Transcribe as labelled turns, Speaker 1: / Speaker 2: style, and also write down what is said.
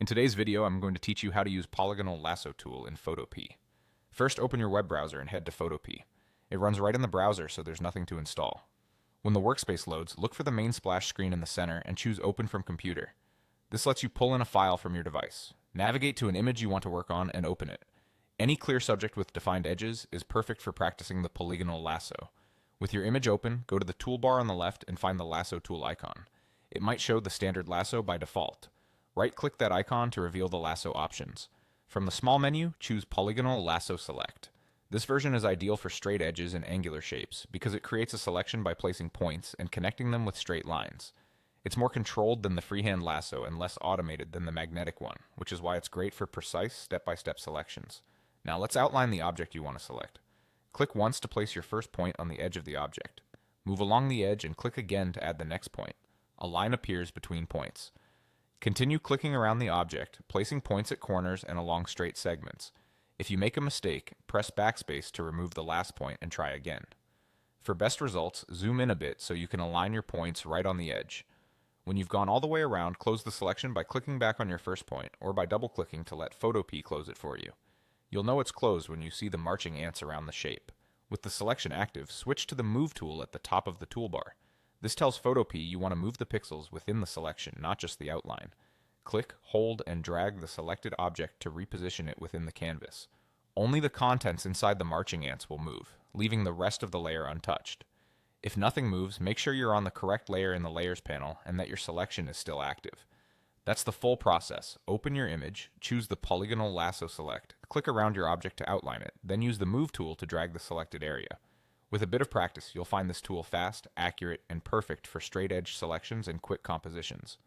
Speaker 1: In today's video, I'm going to teach you how to use Polygonal Lasso tool in Photopea. First, open your web browser and head to Photopea. It runs right in the browser, so there's nothing to install. When the workspace loads, look for the main splash screen in the center and choose Open from Computer. This lets you pull in a file from your device. Navigate to an image you want to work on and open it. Any clear subject with defined edges is perfect for practicing the Polygonal Lasso. With your image open, go to the toolbar on the left and find the Lasso tool icon. It might show the standard lasso by default. Right-click that icon to reveal the lasso options. From the small menu, choose Polygonal Lasso Select. This version is ideal for straight edges and angular shapes because it creates a selection by placing points and connecting them with straight lines. It's more controlled than the freehand lasso and less automated than the magnetic one, which is why it's great for precise step-by-step selections. Now let's outline the object you want to select. Click once to place your first point on the edge of the object. Move along the edge and click again to add the next point. A line appears between points. Continue clicking around the object, placing points at corners and along straight segments. If you make a mistake, press backspace to remove the last point and try again. For best results, zoom in a bit so you can align your points right on the edge. When you've gone all the way around, close the selection by clicking back on your first point or by double-clicking to let Photopea close it for you. You'll know it's closed when you see the marching ants around the shape. With the selection active, switch to the Move tool at the top of the toolbar. This tells Photopea you want to move the pixels within the selection, not just the outline. Click, hold, and drag the selected object to reposition it within the canvas. Only the contents inside the marching ants will move, leaving the rest of the layer untouched. If nothing moves, make sure you're on the correct layer in the Layers panel and that your selection is still active. That's the full process. Open your image, choose the Polygonal Lasso Select, click around your object to outline it, then use the Move tool to drag the selected area. With a bit of practice, you'll find this tool fast, accurate, and perfect for straight edge selections and quick compositions.